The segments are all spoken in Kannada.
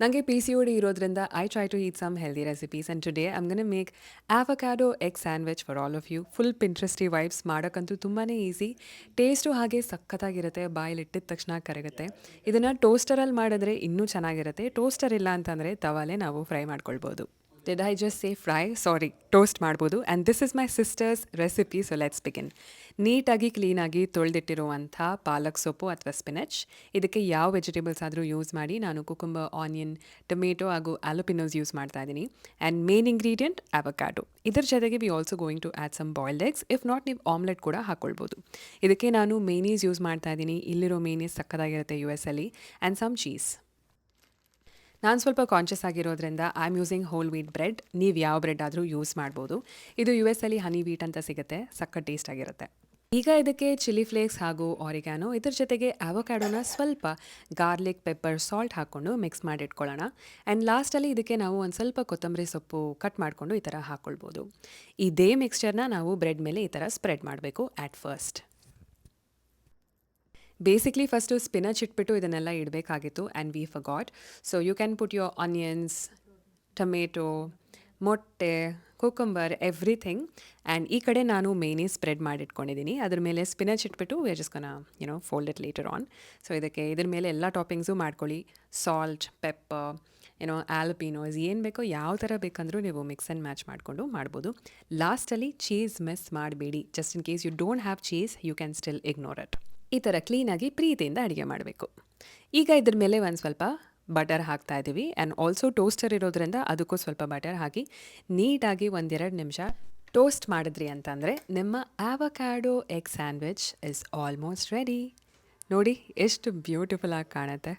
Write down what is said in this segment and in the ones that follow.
ನನಗೆ PCOD ಇರೋದ್ರಿಂದ I try to eat some healthy recipes and today I'm gonna make avocado egg sandwich for all of you. Full ಪಿಂಟ್ರೆಸ್ಟಿ ವೈಬ್ಸ್, ಮಾಡೋಕ್ಕಂತೂ ತುಂಬಾ ಈಸಿ, ಟೇಸ್ಟು ಹಾಗೆ ಸಖತ್ತಾಗಿರುತ್ತೆ, ಬಾಯಲ್ಲಿ ಇಟ್ಟಿದ ತಕ್ಷಣ ಕರಗುತ್ತೆ. ಇದನ್ನು ಟೋಸ್ಟರಲ್ಲಿ ಮಾಡಿದ್ರೆ ಇನ್ನೂ ಚೆನ್ನಾಗಿರುತ್ತೆ. ಟೋಸ್ಟರ್ ಇಲ್ಲ ಅಂತಂದರೆ ತವಾಲೆ ನಾವು ಫ್ರೈ ಮಾಡ್ಕೊಳ್ಬೋದು. Did I just say fry? Sorry, toast ಮಾಡ್ಬೋದು. And this is my sister's recipe, so let's begin. ನೀಟಾಗಿ ಕ್ಲೀನಾಗಿ ತೊಳೆದಿಟ್ಟಿರುವಂಥ ಪಾಲಕ್ ಸೊಪ್ಪು ಅಥವಾ ಸ್ಪಿನಚ್. ಇದಕ್ಕೆ ಯಾವ ವೆಜಿಟೇಬಲ್ಸ್ ಆದರೂ ಯೂಸ್ ಮಾಡಿ. ನಾನು ಕುಕುಂಬರ್, ಆನಿಯನ್, ಟೊಮೇಟೊ ಹಾಗೂ ಆಲುಪಿನೋಸ್ ಯೂಸ್ ಮಾಡ್ತಾ ಇದ್ದೀನಿ. And main ingredient avocado. ಇದರ ಜೊತೆಗೆ we also going to add some boiled eggs. If not, ನೀವು ಆಮ್ಲೆಟ್ ಕೂಡ ಹಾಕ್ಕೊಳ್ಬೋದು. ಇದಕ್ಕೆ ನಾನು ಮೇನೀಸ್ ಯೂಸ್ ಮಾಡ್ತಾ ಇದ್ದೀನಿ. ಇಲ್ಲಿರೋ ಮೇನೀಸ್ ಸಕ್ಕತ್ತಾಗಿರುತ್ತೆ US ಅಲ್ಲಿ. And some cheese. ನಾನು ಸ್ವಲ್ಪ ಕಾನ್ಷಿಯಸ್ ಆಗಿರೋದ್ರಿಂದ I am using whole wheat bread. ನೀವು ಯಾವ ಬ್ರೆಡ್ ಆದರೂ ಯೂಸ್ ಮಾಡ್ಬೋದು. ಇದು US ಅಲ್ಲಿ ಹನಿ ವೀಟ್ ಅಂತ ಸಿಗುತ್ತೆ, ಸಕ್ಕ ಟೇಸ್ಟ್ ಆಗಿರುತ್ತೆ. ಈಗ ಇದಕ್ಕೆ ಚಿಲ್ಲಿ ಫ್ಲೇಕ್ಸ್ ಹಾಗೂ ಆರಿಗ್ಯಾನೋ, ಇದ್ರ ಜೊತೆಗೆ ಅವಕಾಡೋನ ಸ್ವಲ್ಪ ಗಾರ್ಲಿಕ್, ಪೆಪ್ಪರ್, ಸಾಲ್ಟ್ ಹಾಕ್ಕೊಂಡು ಮಿಕ್ಸ್ ಮಾಡಿಟ್ಕೊಳ್ಳೋಣ. ಆ್ಯಂಡ್ ಲಾಸ್ಟಲ್ಲಿ ಇದಕ್ಕೆ ನಾವು ಒಂದು ಸ್ವಲ್ಪ ಕೊತ್ತಂಬರಿ ಸೊಪ್ಪು ಕಟ್ ಮಾಡಿಕೊಂಡು ಈ ಥರ ಹಾಕ್ಕೊಳ್ಬೋದು. ಇದೇ ಮಿಕ್ಸ್ಚರ್ನ ನಾವು ಬ್ರೆಡ್ ಮೇಲೆ ಈ ಥರ ಸ್ಪ್ರೆಡ್ ಮಾಡಬೇಕು at first. Basically first spinach ಇಟ್ಬಿಟ್ಟು ಇದನ್ನೆಲ್ಲ ಇಡಬೇಕಾಗಿತ್ತು and we forgot. So you can put your onions, tomato, ಮೊಟ್ಟೆ, ಕುಕುಂಬರ್, ಎವ್ರಿಥಿಂಗ್. ಆ್ಯಂಡ್ ಈ ಕಡೆ ನಾನು ಮೇನೀಸ್ ಸ್ಪ್ರೆಡ್ ಮಾಡಿಟ್ಕೊಂಡಿದ್ದೀನಿ. ಅದ್ರ ಮೇಲೆ ಸ್ಪಿನಚ್ ಇಟ್ಬಿಟ್ಟು we are just gonna fold it later on. So ಇದಕ್ಕೆ ಇದ್ರ ಮೇಲೆ ಎಲ್ಲ ಟಾಪಿಂಗ್ಸು ಮಾಡ್ಕೊಳ್ಳಿ. ಸಾಲ್ಟ್, ಪೆಪ್ಪರ್, ಆಲಪಿನೋಸ್, ಏನು ಬೇಕೋ ಯಾವ ಥರ ಬೇಕಂದ್ರೂ ನೀವು ಮಿಕ್ಸ್ ಆ್ಯಂಡ್ ಮ್ಯಾಚ್ ಮಾಡಿಕೊಂಡು ಮಾಡ್ಬೋದು. ಲಾಸ್ಟಲ್ಲಿ ಚೀಸ್ ಮಿಸ್ ಮಾಡಬೇಡಿ. Just in case you don't have cheese, you can still ignore it. ಈ ಥರ ಕ್ಲೀನಾಗಿ ಪ್ರೀತಿಯಿಂದ ಅಡುಗೆ ಮಾಡಬೇಕು. ಈಗ ಇದ್ರ ಮೇಲೆ ಒಂದು ಸ್ವಲ್ಪ ಬಟರ್ ಹಾಕ್ತಾ ಇದ್ದೀವಿ. ಆ್ಯಂಡ್ ಆಲ್ಸೋ ಟೋಸ್ಟರ್ ಇರೋದ್ರಿಂದ ಅದಕ್ಕೂ ಸ್ವಲ್ಪ ಬಟರ್ ಹಾಕಿ ನೀಟಾಗಿ 1-2 ನಿಮಿಷ ಟೋಸ್ಟ್ ಮಾಡಿದ್ರಿ ಅಂತಂದರೆ ನಿಮ್ಮ avocado egg sandwich is almost ready. ನೋಡಿ ಎಷ್ಟು ಬ್ಯೂಟಿಫುಲ್ ಆಗಿ ಕಾಣುತ್ತೆ.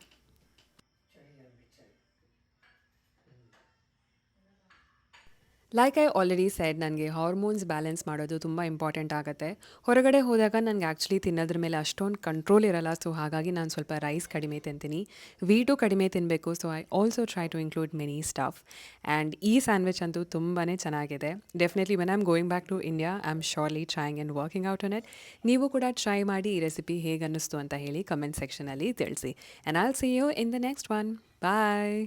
ಲೈಕ್ ಐ ಆಲ್ರೆಡಿ ಸೆಡ್, ನನಗೆ ಹಾರ್ಮೋನ್ಸ್ ಬ್ಯಾಲೆನ್ಸ್ ಮಾಡೋದು ತುಂಬ ಇಂಪಾರ್ಟೆಂಟ್ ಆಗುತ್ತೆ. ಹೊರಗಡೆ ಹೋದಾಗ ನನಗೆ ಆ್ಯಕ್ಚುಲಿ ತಿನ್ನೋದ್ರ ಮೇಲೆ ಅಷ್ಟೊಂದು ಕಂಟ್ರೋಲ್ ಇರಲ್ಲ. ಸೊ ಹಾಗಾಗಿ ನಾನು ಸ್ವಲ್ಪ ರೈಸ್ ಕಡಿಮೆ ತಿಂತೀನಿ, ವೀಟು ಕಡಿಮೆ ತಿನ್ನಬೇಕು. So I also try to include many stuff. And ಈ ಸ್ಯಾಂಡ್ವಿಚ್ ಅಂತೂ ತುಂಬಾ ಚೆನ್ನಾಗಿದೆ. Definitely when I am going back to India I am surely trying and working out on it. ನೀವು ಕೂಡ ಟ್ರೈ ಮಾಡಿ ಈ ರೆಸಿಪಿ ಹೇಗೆ ಅನ್ನಿಸ್ತು ಅಂತ ಹೇಳಿ ಕಮೆಂಟ್ ಸೆಕ್ಷನಲ್ಲಿ ತಿಳಿಸಿ. And I will see you in the next one. Bye.